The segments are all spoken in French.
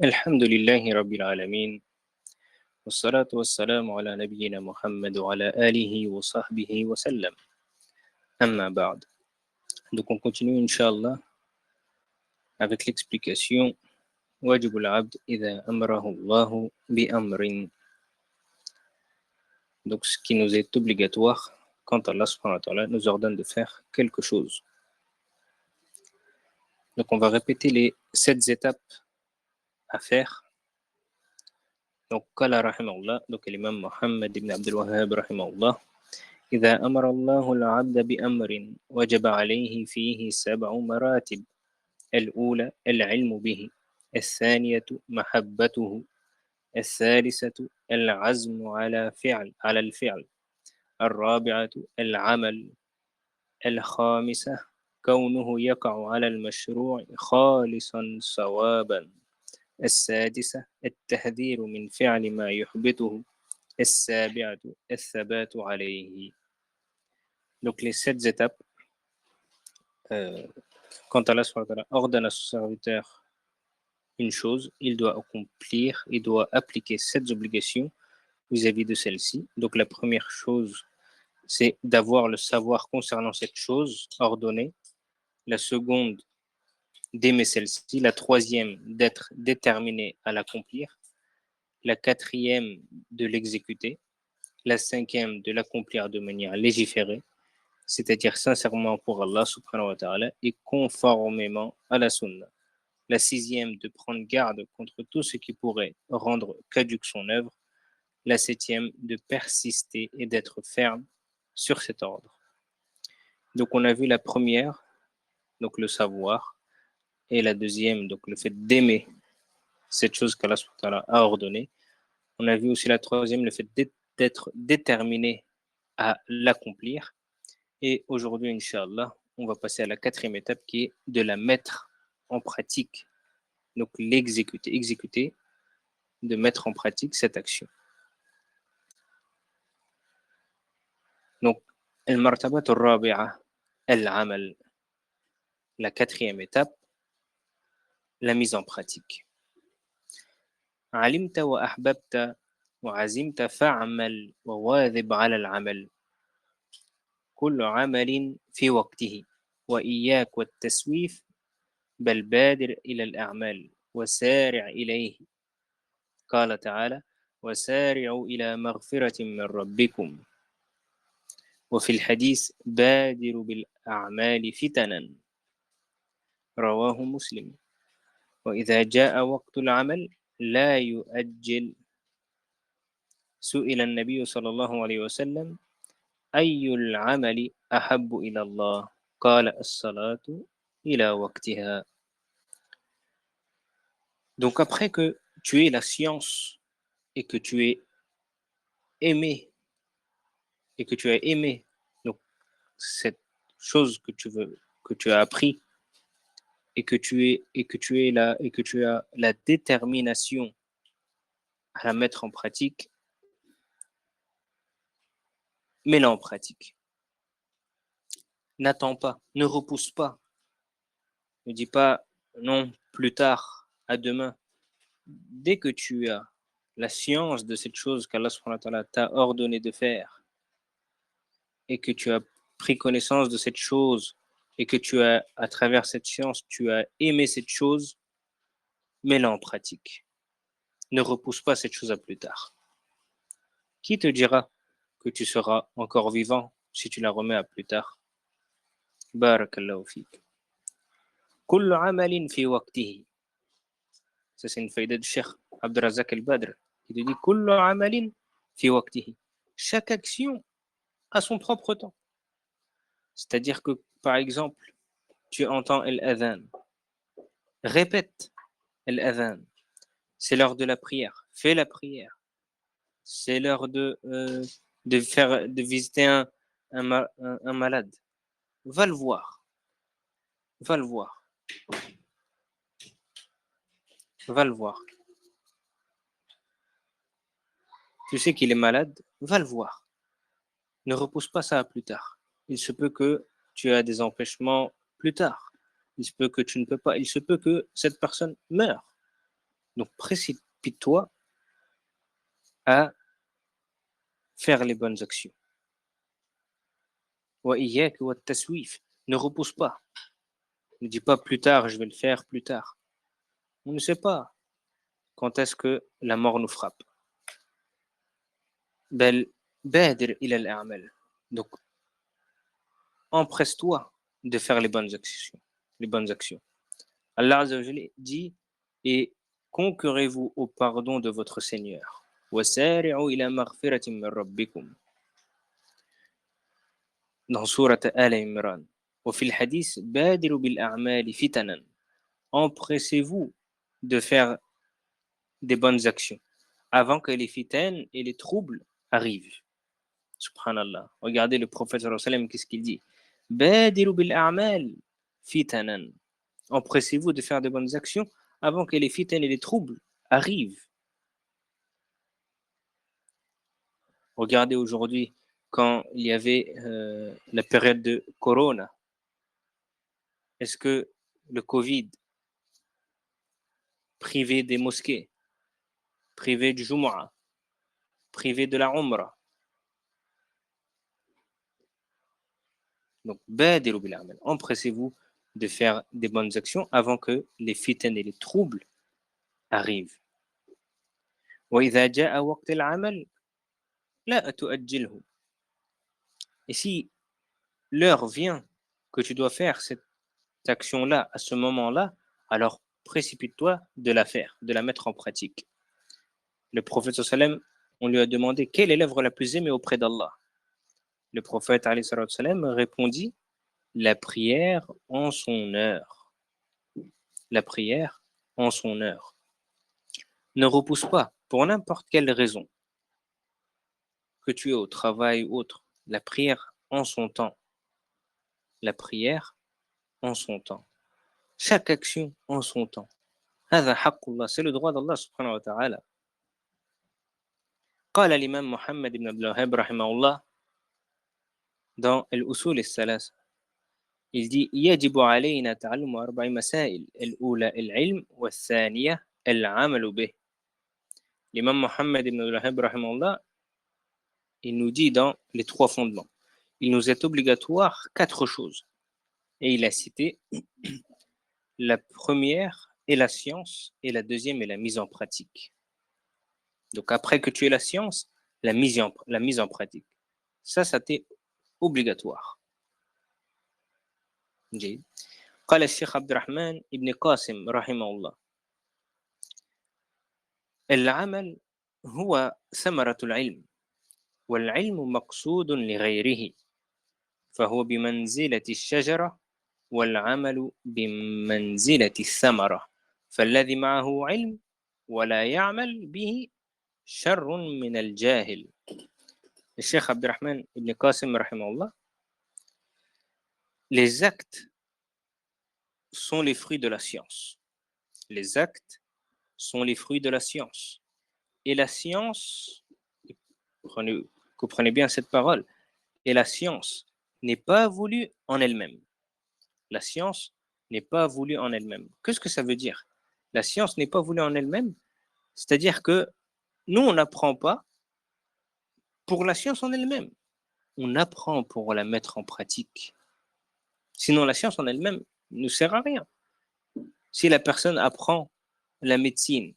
الحمد لله رب العالمين والصلاة والسلام على نبينا محمد وعلى آله وصحبه وسلم أما بعد. Donc on continue Inch'Allah avec l'explication واجب العبد إذا أمره الله بأمر. Donc ce qui nous est obligatoire quand Allah subhanahu wa ta'ala nous ordonne de faire quelque chose. Donc on va répéter les 7 étapes à faire. Donc قال رحمه الله, donc l'imam Muhammad ibn Abdul Wahhab رحمه الله, إذا أمر الله العبد بأمر وجب عليه فيه 7 مراتب. الأولى العلم به، الثانية محبته، الثالثة العزم على الفعل، الرابعة العمل، الخامسة كونه يقع على المشروع خالصا صوابا، السادسة التحذير من فعل ما يحبطه، السابعة الثبات عليه. Donc les 7 étapes, quand Allah ordonne à son serviteur une chose, il doit accomplir, il doit appliquer 7 obligations vis-à-vis de celle-ci. Donc la première chose, c'est d'avoir le savoir concernant cette chose ordonnée. La seconde, d'aimer celle-ci. La troisième, d'être déterminé à l'accomplir. La quatrième, de l'exécuter. La cinquième, de l'accomplir de manière légiférée, c'est-à-dire sincèrement pour Allah subhanahu wa ta'ala et conformément à la sunna. La sixième, de prendre garde contre tout ce qui pourrait rendre caduque son œuvre. La septième, de persister et d'être ferme sur cet ordre. Donc on a vu la première, donc le savoir, et la deuxième, donc le fait d'aimer cette chose qu'Allah subhanahu wa ta'ala a ordonnée. On a vu aussi la troisième, le fait d'être déterminé à l'accomplir. Et aujourd'hui, Inch'Allah, on va passer à la quatrième étape qui est de la mettre en pratique. Donc exécuter, de mettre en pratique cette action. Donc, al-martabat al-rabi'a, al-amal, la quatrième étape, la mise en pratique. علمت وأحببت وعزمت فاعمل وواظب على العمل كل عمل في وقته وإياك والتسويف بل بادر إلى الأعمال وسارع إليه. قال تعالى وسارعوا إلى مغفرة من ربكم وفي الحديث بادروا بالأعمال فتنا رواه مسلم. وإذا جاء وقت العمل لا يؤجل. سئل النبي صلى الله عليه وسلم أي العمل أحب إلى الله قال الصلاة إلى وقتها. Donc après que tu aies la science et que tu aies aimé et que tu as aimé donc cette chose que tu veux, que tu as appris et que tu as la détermination à la mettre en pratique, mets-la en pratique. N'attends pas, ne repousse pas. Ne dis pas non, plus tard, à demain. Dès que tu as la science de cette chose qu'Allah subhanahu wa ta'ala t'a ordonné de faire et que tu as pris connaissance de cette chose et que tu as, à travers cette science, tu as aimé cette chose, mets-la en pratique. Ne repousse pas cette chose à plus tard. Qui te dira que tu seras encore vivant si tu la remets à plus tard? Barakallahu fik. Kullu amalin fi waqtihi. Ça, c'est une faïda de Cheikh Abdurazak al-Badr. Il te dit Kullu amalin fi waqtihi. Chaque action a son propre temps. C'est-à-dire que, par exemple, tu entends l'adhan. Répète l'adhan. C'est l'heure de la prière. Fais la prière. C'est l'heure de visiter un malade. Va le voir. Va le voir. Va le voir. Tu sais qu'il est malade, va le voir. Ne repousse pas ça à plus tard. Il se peut que tu as des empêchements plus tard. Il se peut que tu ne peux pas. Il se peut que cette personne meure. Donc précipite-toi à faire les bonnes actions. Ne repousse pas. Ne dis pas plus tard, je vais le faire plus tard. On ne sait pas quand est-ce que la mort nous frappe. Donc, empresse-toi de faire les bonnes actions. Les bonnes actions. Allah Azza wa Jalla dit et conquérez-vous au pardon de votre Seigneur. Dans sourate Al-Imran. وفي الحديث بادروا بالأعمال فتنا. Empressez-vous de faire des bonnes actions avant que les fitanes et les troubles arrivent. Subhanallah. Regardez le prophète sallallahu alayhi wa sallam, qu'est-ce qu'il dit? Badiru bil a'mal fitanan. Empressez-vous de faire de bonnes actions avant que les fitanes et les troubles arrivent. Regardez aujourd'hui, quand il y avait la période de Corona, est-ce que le Covid privé des mosquées, privé du Jumu'ah, privé de la Umrah? Donc, badiru bil a'mal. Empressez-vous de faire des bonnes actions avant que les fitanes et les troubles arrivent. وإذا جاء وقت العمل لا تؤجله. Et si l'heure vient que tu dois faire cette action-là à ce moment-là, alors précipite-toi de la faire, de la mettre en pratique. Le prophète sallam, on lui a demandé quelle est l'œuvre la plus aimée auprès d'Allah. Le prophète sallam répondit la prière en son heure. La prière en son heure. Ne repousse pas pour n'importe quelle raison, que tu es au travail ou autre, la prière en son temps. La prière en son temps. Chaque action en son temps. C'est le droit d'Allah subhanahu wa ta'ala. قال الإمام محمد بن عبد الوهاب رحمه الله dans الأصول الثلاثة. Il dit يجب علينا تعلم 4 مسائل. الأولى العلم والثانية العمل به. L'imam Mohammed ibn al-Wahhab rahimahullah, il nous dit dans les 3 fondements, il nous est obligatoire 4 choses. Et il a cité la première est la science et la deuxième est la mise en pratique. Donc après que tu aies la science, la mise en pratique. Ça t'est obligatoire. جيد. قال الشيخ عبد الرحمن ابن قاسم رحمه الله العمل هو ثمرة العلم والعلم مقصود لغيره فهو بمنزلة الشجرة والعمل بمنزلة الثمرة فالذي معه علم ولا يعمل به شر من الجاهل. الشيخ عبد الرحمن ابن قاسم رحمه الله, les actes sont les fruits de la science. Les actes sont les fruits de la science. Et la science, comprenez bien cette parole, et la science n'est pas voulue en elle-même. La science n'est pas voulue en elle-même. Qu'est-ce que ça veut dire? La science n'est pas voulue en elle-même, c'est-à-dire que nous, on n'apprend pas pour la science en elle-même. On apprend pour la mettre en pratique. Sinon, la science en elle-même ne sert à rien. Si la personne apprend la médecine,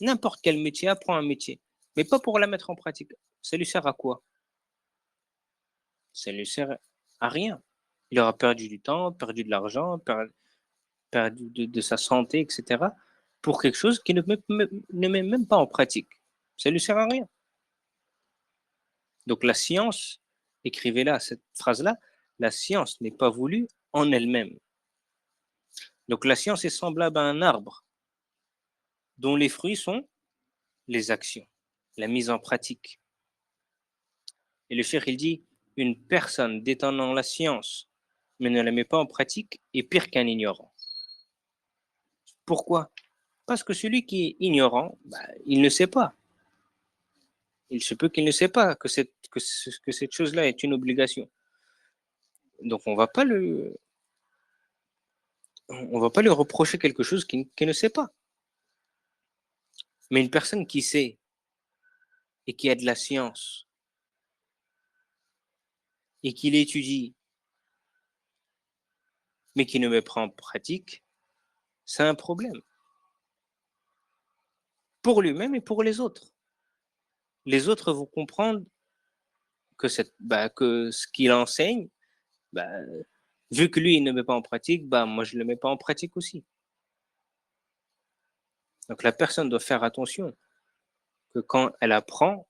n'importe quel métier, apprend un métier, mais pas pour la mettre en pratique, ça lui sert à quoi? Ça lui sert à rien. Il aura perdu du temps, perdu de l'argent, perdu de sa santé, etc., pour quelque chose qui ne met même pas en pratique. Ça lui sert à rien. Donc la science, écrivez là cette phrase-là, la science n'est pas voulue en elle-même. Donc la science est semblable à un arbre dont les fruits sont les actions, la mise en pratique. Et le cheikh, il dit, une personne détenant la science mais ne la met pas en pratique est pire qu'un ignorant. Pourquoi? Parce que celui qui est ignorant, il ne sait pas. Il se peut qu'il ne sait pas que cette chose-là est une obligation. Donc on va pas lui reprocher quelque chose qu'il ne sait pas. Mais une personne qui sait et qui a de la science et qui l'étudie, mais qui ne met pas en pratique, c'est un problème pour lui-même et pour les autres. Les autres vont comprendre que ce qu'il enseigne, bah, vu que lui, il ne met pas en pratique, bah, moi, je ne le mets pas en pratique aussi. Donc, la personne doit faire attention que quand elle apprend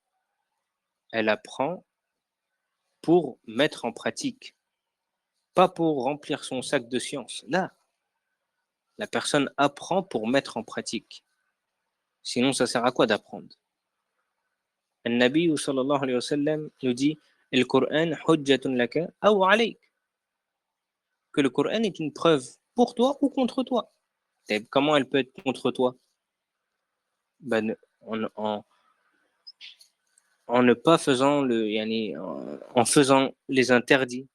pour mettre en pratique, pas pour remplir son sac de science. Là, la personne apprend pour mettre en pratique. Sinon, ça sert à quoi d'apprendre? Le Nabi sallallahu alayhi wa sallam nous dit le Coran hujjatun laka aw alayk, que le Coran est une preuve pour toi ou contre toi. Et comment elle peut être contre toi? Ben, en ne pas faisant en faisant les interdits,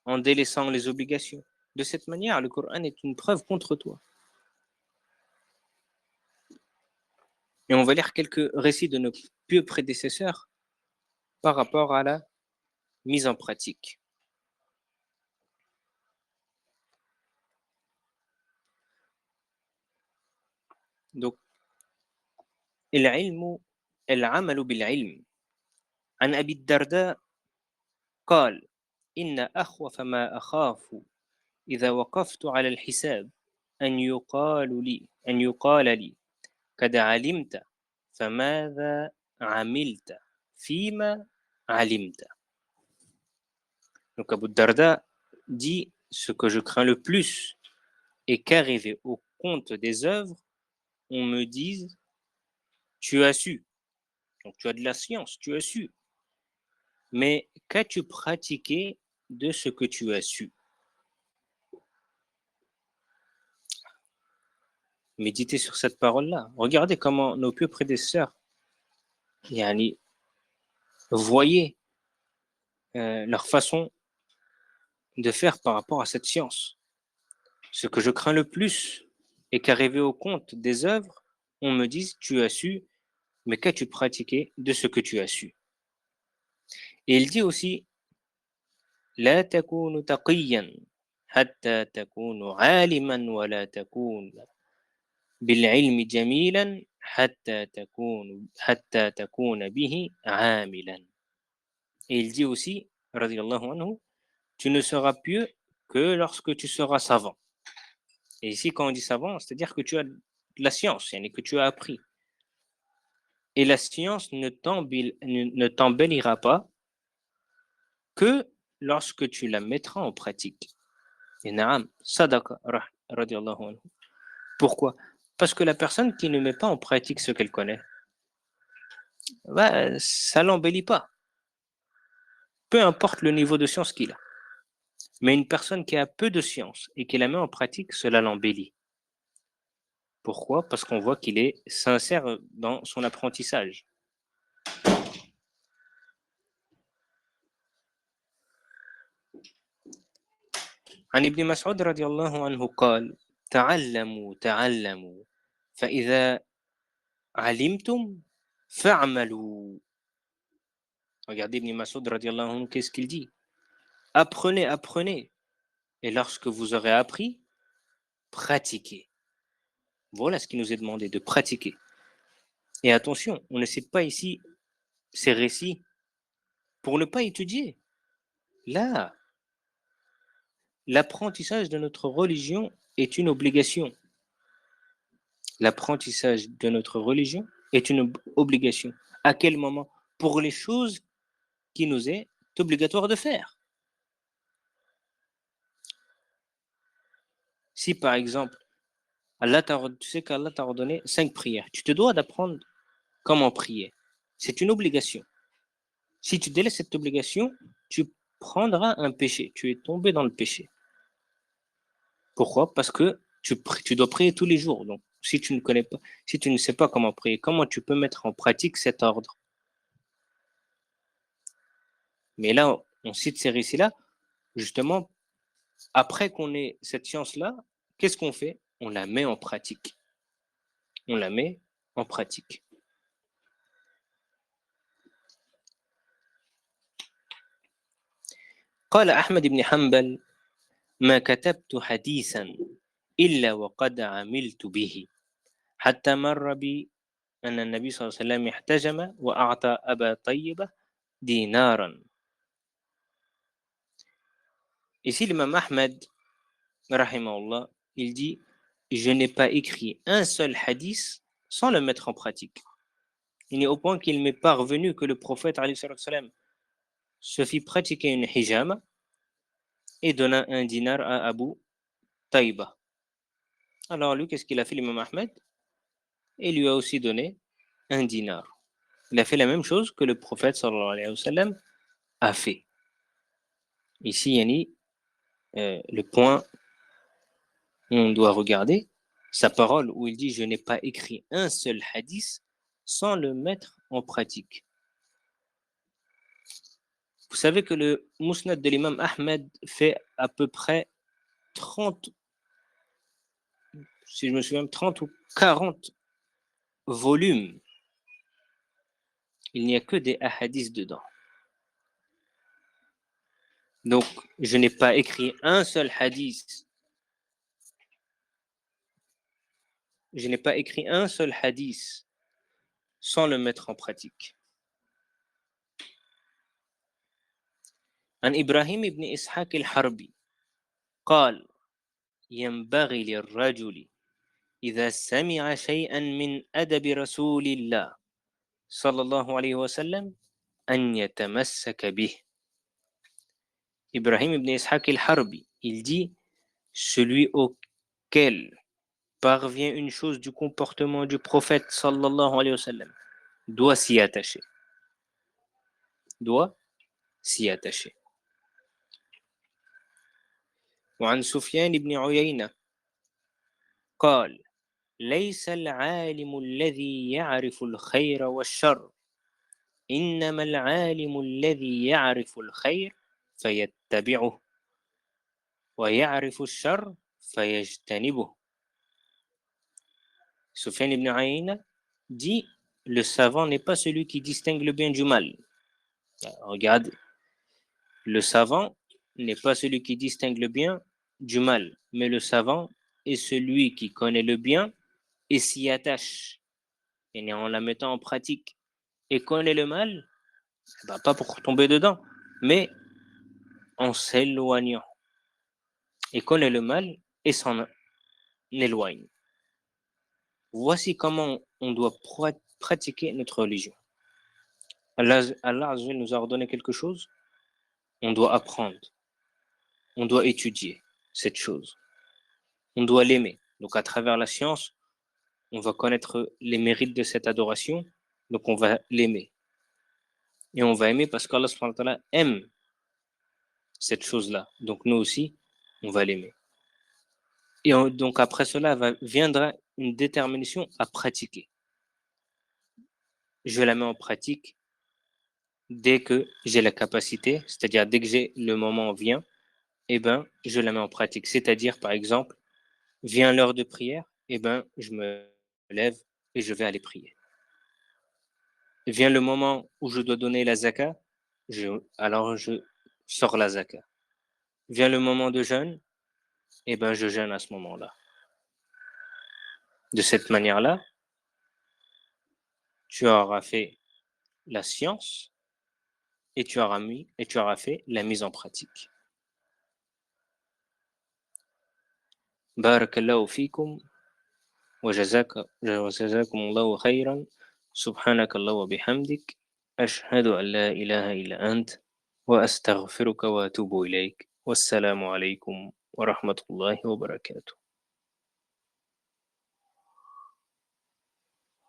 en délaissant les obligations. De cette manière, le Coran est une preuve contre toi. Et on va lire quelques récits de nos pieux prédécesseurs par rapport à la mise en pratique. Donc, العلم العمل بالعلم. عن أبي الدرداء قال: إن أخوف ما أخاف إذا وقفت على الحساب أن يقال لي قد علمت فماذا عملت فيما علمت. Donc Abu Darda dit: ce que je crains le plus est qu'arrivé au compte des œuvres, on me dise: tu as su. Donc tu as de la science, tu as su. Mais qu'as-tu pratiqué de ce que tu as su? Méditez sur cette parole-là. Regardez comment nos pieux prédécesseurs yani, voyaient leur façon de faire par rapport à cette science. Ce que je crains le plus est qu'arrivé au compte des œuvres, on me dise: tu as su, mais qu'as-tu pratiqué de ce que tu as su? Et il dit aussi: لا تكون تقيا حتى تكون عالما ولا تكون بالعلم جميلا حتى تكون به عاملا. Et il dit aussi, radiyallahu anhu, tu ne seras pieux que lorsque tu seras savant. Et ici, quand on dit savant, c'est-à-dire que tu as de la science, yani que tu as appris. Et la science ne t'embellira pas que lorsque tu la mettras en pratique. Et naam, sadaqa, radiyallahu anhu. Pourquoi? Parce que la personne qui ne met pas en pratique ce qu'elle connaît, bah, ça l'embellit pas. Peu importe le niveau de science qu'il a. Mais une personne qui a peu de science et qui la met en pratique, cela l'embellit. Pourquoi? Parce qu'on voit qu'il est sincère dans son apprentissage. عن ابن مسعود رضي الله عنه قال: تعلموا فإذا علمتم فاعملوا. Regardez Ibn Mas'ud radiallahu anhu, qu'est-ce qu'il dit? Apprenez, apprenez. Et lorsque vous aurez appris, pratiquez. Voilà ce qui nous est demandé, de pratiquer. Et attention, on ne cite pas ici ces récits pour ne pas étudier. Là, l'apprentissage de notre religion est une obligation. L'apprentissage de notre religion est une obligation. À quel moment? Pour les choses qui nous est obligatoire de faire. Si par exemple, tu sais qu'Allah t'a ordonné 5 prières, tu te dois d'apprendre comment prier. C'est une obligation. Si tu délaisses cette obligation, tu prendras un péché. Tu es tombé dans le péché. Pourquoi? Parce que tu dois prier tous les jours. Donc, si tu ne sais pas comment prier, comment tu peux mettre en pratique cet ordre? Mais là, on cite ces récits-là, justement, après qu'on ait cette science-là, qu'est-ce qu'on fait? On la met en pratique. on la met en pratique. قال أحمد بن حنبل ما كتبت حديثا إلا وقد عملت به حتى مر بي أن النبي صلى الله عليه وسلم احتجم وأعطى أبا طيبة دينارا. Ici, l'imam Ahmed, rahimahullah, il dit je n'ai pas écrit un seul hadith sans le mettre en pratique. Il est au point qu'il m'est parvenu que le prophète alayhi salam, se fit pratiquer une hijama et donna un dinar à Abu Taïba. Alors lui, qu'est-ce qu'il a fait l'imam Ahmed? Il lui a aussi donné un dinar. Il a fait la même chose que le prophète sallallahu alayhi wa sallam a fait. Ici, yani, le point où on doit regarder, sa parole où il dit je n'ai pas écrit un seul hadith sans le mettre en pratique. Vous savez que le Musnad de l'imam Ahmed fait à peu près 30, si je me souviens, 30 ou 40 volumes. Il n'y a que des hadiths dedans. Donc, je n'ai pas écrit un seul hadith. Je n'ai pas écrit un seul hadith sans le mettre en pratique. عن إبراهيم بن إسحاق الحربي قال ينبغي للرجل إذا سمع شيئا من أدب رسول الله صلى الله عليه وسلم أن يتمسك به. Ibrahim ibn Ishaq al-Harbi, il dit celui auquel parvient une chose du comportement du prophète sallallahu alayhi wa sallam doit s'y attacher. Doit s'y attacher. وعن سفيان بن عيينة قال ليس العالم الذي يعرف الخير والشر إنما العالم الذي يعرف الخير فيتبعه ويعرف الشر فيجتنبه. Sufyan ibn Uyayna dit le savant n'est pas celui qui distingue le bien du mal. Regarde, le savant n'est pas celui qui distingue le bien du mal, mais le savant est celui qui connaît le bien et s'y attache, et en la mettant en pratique, et connaît le mal, pas pour tomber dedans, mais en s'éloignant, et connaît le mal et s'en éloigne. Voici comment on doit pratiquer notre religion. Allah nous a ordonné quelque chose, on doit apprendre, on doit étudier cette chose, on doit l'aimer. Donc à travers la science, on va connaître les mérites de cette adoration, donc on va l'aimer. Et on va aimer parce qu'Allah subhanahu wa ta'ala aime cette chose-là. Donc nous aussi, on va l'aimer. Et donc après cela viendra une détermination à pratiquer. Je la mets en pratique dès que j'ai la capacité, c'est-à-dire dès que j'ai le moment vient, eh ben, je la mets en pratique. C'est-à-dire, par exemple, vient l'heure de prière, eh ben, je me lève et je vais aller prier. Vient le moment où je dois donner la zakat, alors je sors la zakat. Vient le moment de jeûne, eh ben, je jeûne à ce moment-là. De cette manière-là, tu auras fait la science et tu auras fait la mise en pratique. Barakallahu fikum wa jazakum Allahu khayran. سبحانك الله وبحمدك أشهد أن لا إله إلا أنت وأستغفرك وأتوب إليك والسلام عليكم ورحمة الله وبركاته.